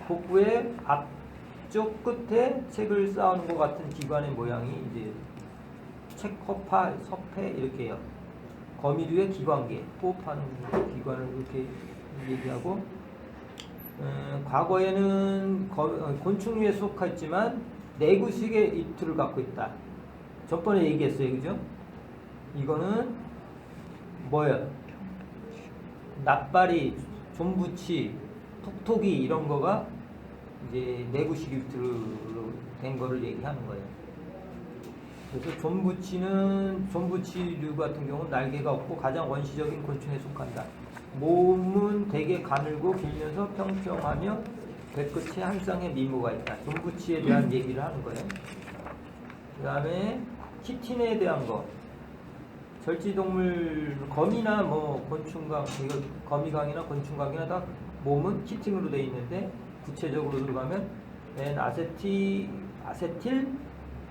복부의 앞쪽 끝에 책을 쌓는 것 같은 기관의 모양이 이제 책커파, 서패 이렇게 해요. 거미류의 기관계, 호흡하는 기관을 이렇게 얘기하고, 과거에는 곤충류에 속했지만 내구식의 입틀을 갖고 있다. 저번에 얘기했어요, 그죠? 이거는 뭐예요? 납발이, 좀부치, 톡톡이 이런 거가 이제 내구식 입틀로 된 거를 얘기하는 거예요. 그래서 좀부치류 같은 경우는 날개가 없고 가장 원시적인 곤충에 속한다. 몸은 되게 가늘고 길면서 평평하며 배끝에 한 쌍의 미모가 있다. 좀부치에 대한 얘기를 하는 거예요. 그 다음에 키틴에 대한 거. 절지동물, 거미나 곤충강, 거미강이나 곤충강이나 다 몸은 키틴으로 되어 있는데 구체적으로 들어가면 아세틸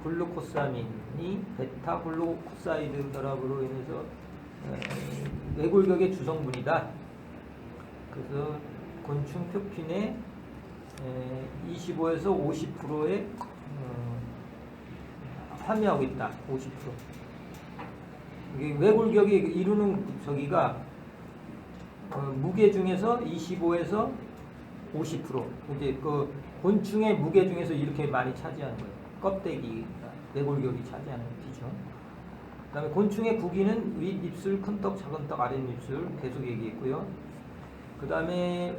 글루코사민이 베타 글루코사이드 결합으로 인해서 외골격의 주성분이다. 그래서 곤충 표핀의 25에서 50%에 함유하고 있다. 50%. 이게 외골격이 이루는 저기가 무게 중에서 25에서 50%. 이제 그 곤충의 무게 중에서 이렇게 많이 차지하는 거예요. 껍데기, 외골격이 차지하는 비중. 그 다음에 곤충의 구기는 윗입술, 큰떡, 작은떡, 아랫입술 계속 얘기했고요. 그 다음에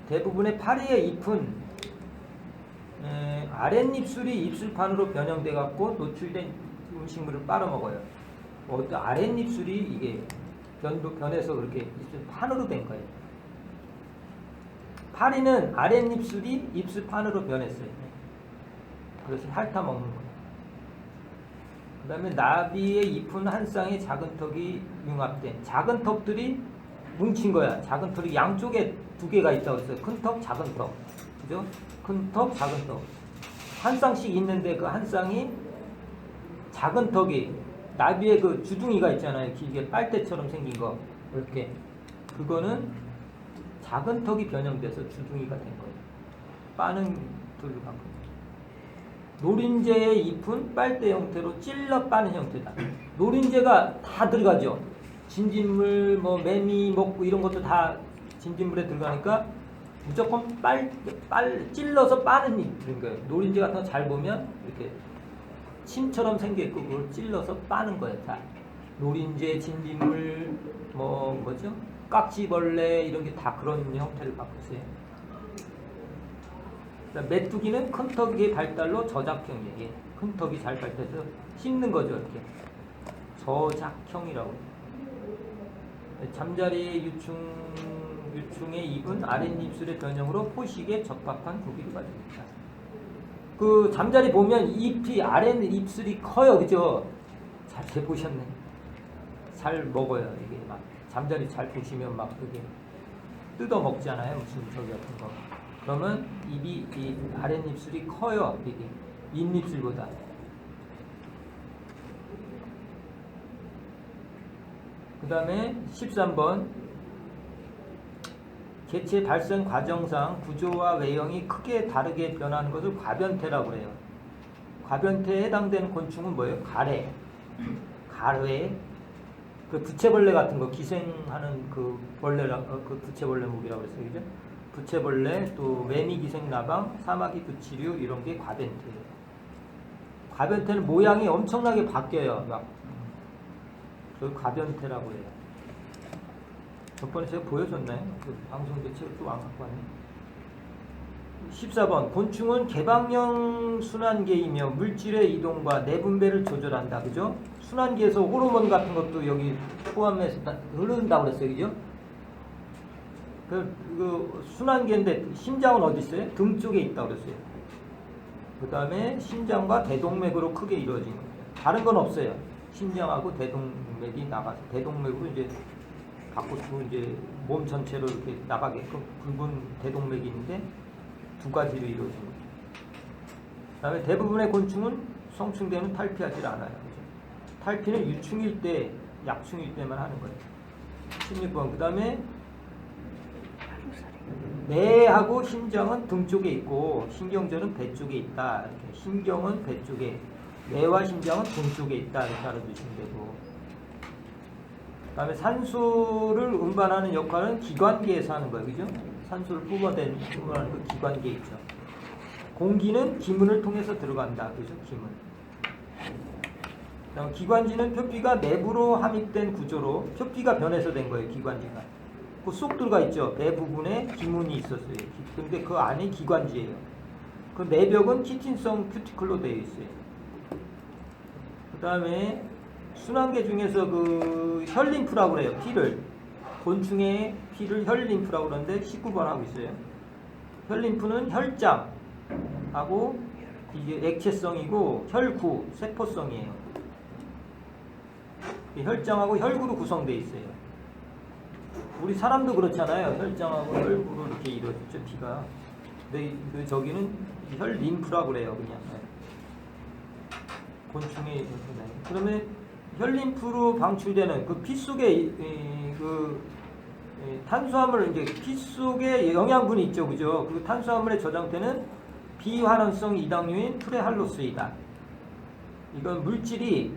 대부분의 파리의 잎은 아랫입술이 입술판으로 변형돼 갖고 노출된 음식물을 빨아먹어요. 어떤 아랫입술이 이게 변해서 그렇게 입술 판으로 된 거예요. 파리는 아랫입술이 입술 판으로 변했어요. 그래서 핥아먹는 거예요. 그 다음에 나비의 잎은 한 쌍의 작은 턱이 융합된 작은 턱들이 뭉친 거야. 작은 턱이 양쪽에 두 개가 있다고 했어요. 큰 턱, 작은 턱. 그죠? 큰 턱, 작은 턱. 한 쌍씩 있는데 그 한 쌍이 작은 턱이 나비의 그 주둥이가 있잖아요. 길게 빨대처럼 생긴 거. 이렇게. 그거는 작은 턱이 변형돼서 주둥이가 된 거예요. 빠는 돌로 간 거예요. 노린재의 잎은 빨대 형태로 찔러 빠는 형태다. 노린재가 다 들어가죠. 진딧물, 뭐 매미, 먹고 이런 것도 다 진딧물에 들어가니까 무조건 찔러서 빠는 잎인 거예요. 노린재 같은 거 잘 보면 이렇게 침처럼 생겨있고 그걸 찔러서 빠는 거예요. 다. 노린재, 진딧물, 뭐죠? 깍지벌레 이런 게 다 그런 형태를 갖고 있어요. 메뚜기는 큰 턱의 발달로 저작형이에요. 큰 턱이 잘 발달해서 씹는 거죠. 이렇게. 저작형이라고. 잠자리의 유충의 입은 아랫입술의 변형으로 포식에 적합한 구비를 가집니다. 그 잠자리 보면 잎이 아랫입술이 커요. 그죠? 잘 보셨네. 잘 먹어요. 이게 막 잠자리 잘 보시면 막 그게 뜯어 먹잖아요. 무슨 저기 같은 거. 그러면 이 아랫입술이 커요. 이게 윗입술보다. 그 다음에 13번 개체 발생 과정상 구조와 외형이 크게 다르게 변하는 것을 과변태라고 그래요. 과변태에 해당되는 곤충은 뭐예요? 가래, 그 부채벌레 같은 거 기생하는 그 벌레라 그 부채벌레 무기라고 그랬어요, 그죠? 부채벌레, 또 매미기생나방, 사마귀 부치류 이런 게 과변태예요. 과변태는 모양이 엄청나게 바뀌어요. 막 그 과변태라고 해요. 저번에 제가 보여줬나요? 그 방송 대책을 또 안 갖고 왔네. 14번 곤충은 개방형 순환계이며 물질의 이동과 내분배를 조절한다. 그죠? 순환계에서 호르몬 같은 것도 여기 포함해서 흐른다고 그랬어요. 그죠? 그 순환계인데 심장은 어디 있어요? 등 쪽에 있다고 그랬어요. 그 다음에 심장과 대동맥으로 크게 이루어진 거예요. 다른 건 없어요. 심장하고 대동맥이 나가서 대동맥으로 이제 바꿔주고 이제 몸 전체로 이렇게 나가게끔 굵은 대동맥이 있는데 두 가지로 이루어진 거예요. 그 다음에 대부분의 곤충은 성충되면 탈피하지 않아요. 그죠? 탈피는 유충일 때, 약충일 때만 하는 거예요. 16번. 그 다음에 뇌하고 심장은 등 쪽에 있고 신경전은 배 쪽에 있다. 이렇게. 신경은 배 쪽에, 뇌와 심장은 등 쪽에 있다. 이렇게 알아두시면 되고. 그 다음에 산소를 운반하는 역할은 기관계에서 하는 거예요. 그죠? 산소를 뿜어내는 그 기관계 있죠. 공기는 기문을 통해서 들어간다. 그죠? 기문. 그다음 기관지는 표피가 내부로 함입된 구조로 표피가 변해서 된 거예요. 기관지가. 그 쏙 들어가 있죠. 배 부분에 기문이 있었어요. 근데 그 안에 기관지예요. 그 내벽은 키틴성 큐티클로 되어 있어요. 그 다음에 순환계 중에서 그 혈림프라고 그래요. 피를. 곤충의 피를 혈림프라고 그러는데 19번 하고 있어요. 혈림프는 혈장하고 이게 액체성이고 혈구, 세포성이에요. 혈장하고 혈구로 구성되어 있어요. 우리 사람도 그렇잖아요. 혈장하고 혈구로 이렇게 이루어지죠, 피가. 근데 그 저기는 혈림프라고 그래요, 그냥. 곤충의 그러면 혈림프로 방출되는 그 피 속에 탄수화물 이제 피 속에 영양분이 있죠, 그죠? 그 탄수화물의 저장태는 비환원성 이당류인 프레할로스이다. 이건 물질이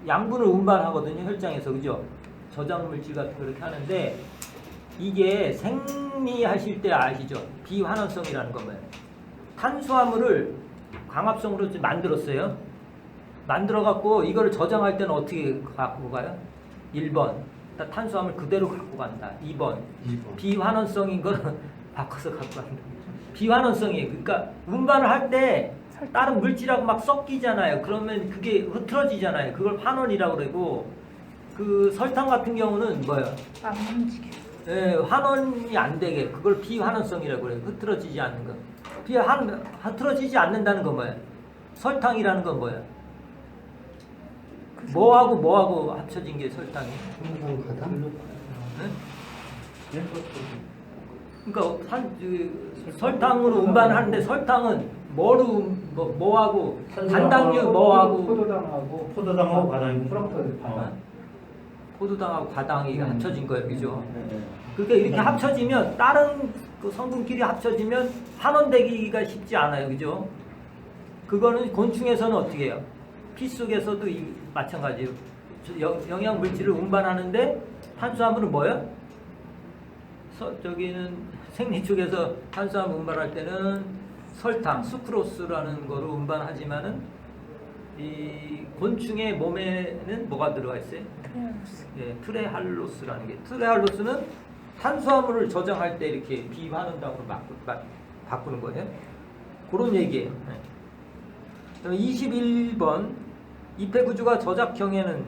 양분을 운반하거든요, 혈장에서, 그죠? 저장 물질 같은 거 그렇게 하는데 이게 생리하실 때 아시죠? 비환원성이라는 건 뭐예요? 탄수화물을 광합성으로 만들었어요. 만들어갖고 이거를 저장할 때는 어떻게 갖고 가요? 1번 탄수화물 그대로 갖고 간다. 2번 비환원성인 거는 바꿔서 갖고 간다. 비환원성이에요. 그러니까 운반을 할 때 다른 물질하고 막 섞이잖아요. 그러면 그게 흐트러지잖아요. 그걸 환원이라고 그러고 그 설탕 같은 경우는 뭐예요? 안 움직여. 예, 환원이 안 되게 그걸 비환원성이라고 그래요. 흐트러지지 않는 거. 흐트러지지 않는다는 건 뭐예요? 설탕이라는 건 뭐예요? 뭐하고 합쳐진 게 설탕이? 정상가다? 네? 그러니까 설탕으로 운반하는데 설탕은 뭐하고 단당류 뭐하고 포도당하고 포도당하고 과당이 프락토 포도당하고 과당이 합쳐진 거예요, 그죠? 네. 그러니까 이렇게 합쳐지면 다른 그 성분끼리 합쳐지면 환원되기가 쉽지 않아요, 그죠? 그거는 곤충에서는 어떻게 해요? 피 속에서도 마찬가지예요. 영양 물질을 운반하는데 탄수화물은 뭐예요? 저기는 생리 쪽에서 탄수화물 운반할 때는 설탕, 수크로스라는 거로 운반하지만은 이 곤충의 몸에는 뭐가 들어가 있어요? 예, 트레할로스라는 게 트레할로스는 탄수화물을 저장할 때 이렇게 비환원당으로 바꾸는 거예요. 그런 얘기예요. 네. 21번 잎의 저작형에는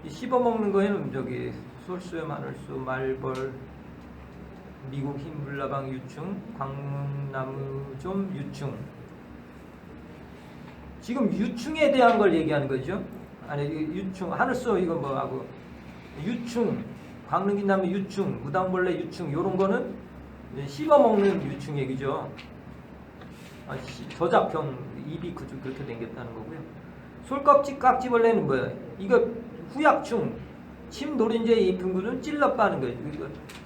씹어먹는 거에는 저기 솔수염, 하늘수, 말벌, 미국 흰불나방 유충, 광나무좀 유충. 지금 유충에 대한 걸 얘기하는 거죠. 아니 유충, 하늘수 이거 뭐하고 유충, 광릉긴나무 유충, 무당벌레 유충 이런 거는 씹어먹는 유충 얘기죠. 저작형 입이 그렇게 생겼다는 거고요. 솔껍질 깍지벌레는 뭐예요? 이거 후약충, 침 노린재에 입은 거는 찔러 빠는 거예요.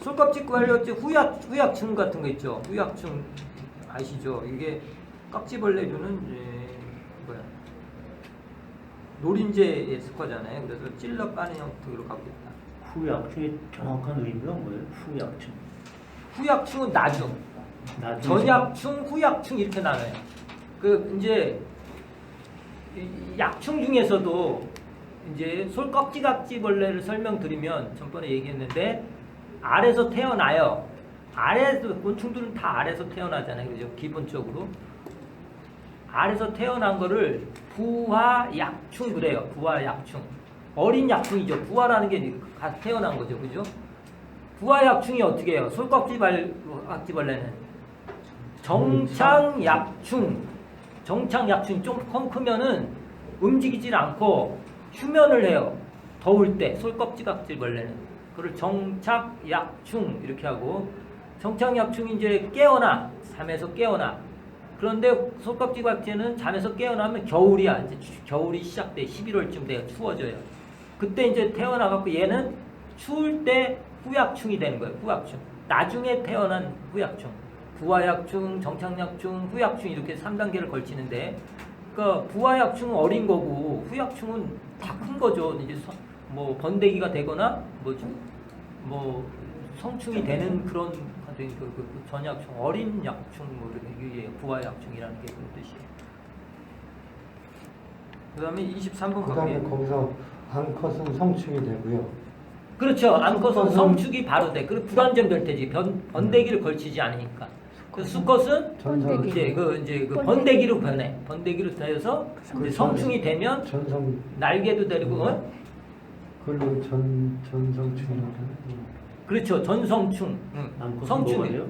솔껍질 걸렸지 후약충 같은 거 있죠. 후약충 아시죠? 이게 깍지벌레류는 뭐야? 노린재에 속하잖아요. 그래서 찔러 빠는 형태로 갖고 있다. 후약충의 정확한 의미가 뭐예요? 후약충. 후약충은 나중. 전약충, 후약충 이렇게 나눠요. 그 이제 약충 중에서도 이제 솔껍지각지벌레를 설명드리면 전번에 얘기했는데 알에서 태어나요. 알에서 곤충들은 다 알에서 태어나잖아요. 그죠? 기본적으로 알에서 태어난 거를 부화약충 그래요. 부화약충. 어린 약충이죠. 부화라는 게 태어난 거죠. 그죠? 부화약충이 어떻게 해요? 솔껍지각지벌레는 정창약충. 정창약충이 좀 크면은 움직이질 않고 휴면을 해요. 더울 때 솔껍지각지벌레는 그걸 정착약충 이렇게 하고 정착약충이 이제 깨어나 잠에서 깨어나. 그런데 솔껍지각지는 잠에서 깨어나면 겨울이야. 이제 겨울이 시작돼. 11월쯤 돼요. 추워져요. 그때 이제 태어나갖고 얘는 추울 때 후약충이 되는 거예요. 후약충. 나중에 태어난 후약충. 부화약충, 정착약충, 후약충 이렇게 3단계를 걸치는데, 그러니까 부화약충은 어린 거고 후약충은 다 큰 거죠. 이제 뭐 번데기가 되거나 뭐 성충이 되는 그런 그 전약충, 어린 약충 뭐 이게 부화약충이라는 게 그런 뜻이에요. 그다음에 23번 그 다음에 가볼게요. 거기서 암컷은 성충이 되고요. 그렇죠. 암컷은 성축이 바로 돼. 그리고 불완전 변태지. 번데기를 걸치지 않으니까. 그 수컷은 전성 이제 그 번데기로 변해. 번데기로 되어서 이제 성충이 되면 전성 날개도 데리고 그걸로 전성충이라고 하는. 그렇죠. 전성충. 성충. 뭐예요?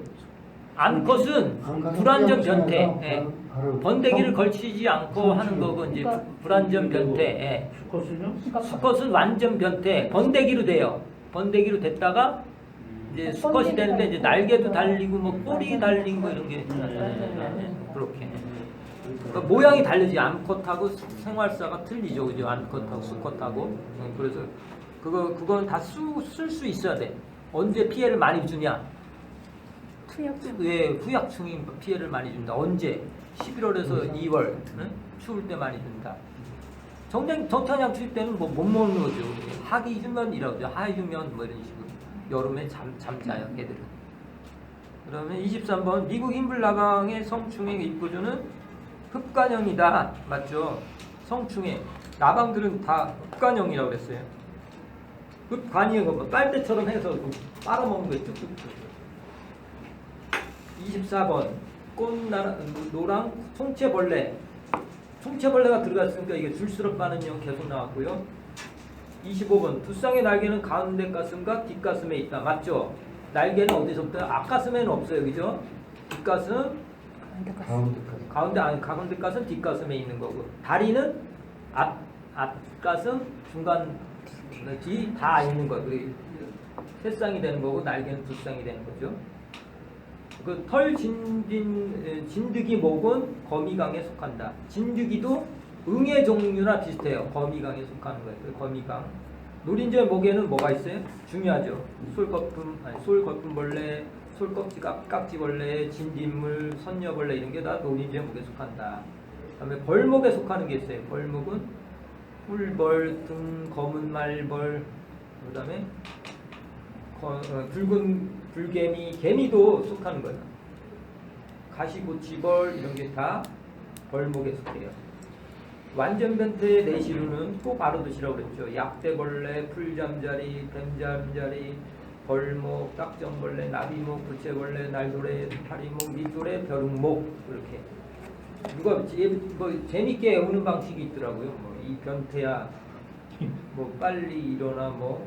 암컷은 불완전 변태. 예. 번데기를 걸치지 않고 하는 거고 이제 불완전 변태. 예. 수컷은요? 수컷은 완전 변태. 번데기로 돼요. 번데기로 됐다가 이제 수컷이 되는데 이제 날개도 달리고 뭐 꼬리 달린 거 이런 게 그렇게. 그러니까 모양이 다르지. 암컷하고 생활사가 틀리죠, 그죠? 암컷하고 수컷하고. 그래서 그건 다 쓸 수 있어야 돼. 언제 피해를 많이 주냐? 왜 후약충이 피해를 많이 준다? 언제? 11월에서 2월. 응? 추울 때 많이 준다. 정창양 추울 때는 뭐 못 먹는 거죠. 하기휴면이라고 하죠. 하휴면 뭐 이런 식으로. 여름에 잠자요, 걔들은. 그러면 23번 미국 흰불나방의 성충의 입구조는 흡관형이다. 맞죠? 성충의 나방들은 다 흡관형이라고 그랬어요. 흡관이은 뭐 빨대처럼 해서 빨아먹는 거예요. 뚝뚝뚝. 24번 노랑 송채벌레 풍채벌레가 들어갔으니까 이게 줄수록 많은 형 계속 나왔고요. 25번 두쌍의 날개는 가운데 가슴과 뒷가슴에 있다. 맞죠? 날개는 어디서부터? 앞가슴에는 없어요. 그죠? 뒷가슴, 가운데까지. 가운데 가슴, 뒷가슴에 있는 거고. 다리는 앞가슴, 중간, 뒤 다 있는 거. 세 쌍이 되는 거고 날개는 두 쌍이 되는 거죠. 그 털 진드기 목은 거미강에 속한다. 진드기도 응의 종류나 비슷해요. 거미강에 속하는 거예요. 그 거미강. 노린재 목에는 뭐가 있어요? 중요하죠. 솔거품벌레, 깍지벌레, 진딧물, 선녀벌레 이런 게 다 노린재 목에 속한다. 그다음에 벌목에 속하는 게 있어요. 벌목은 꿀벌, 등, 검은 말벌, 그다음에 붉은 불개미, 개미도 속하는 거예요. 가시고치벌 이런 게 다 벌목에 속해요. 완전 변태의 내시류는 꼭 알아두시라고 그랬죠. 약대벌레, 풀잠자리, 뱀잠자리, 벌목, 딱정벌레, 나비목, 부채벌레, 날도래, 파리목, 밑도래, 벼룩목 이렇게. 이거 재밌게 외우는 방식이 있더라고요. 뭐 이 변태야, 뭐 빨리 일어나, 뭐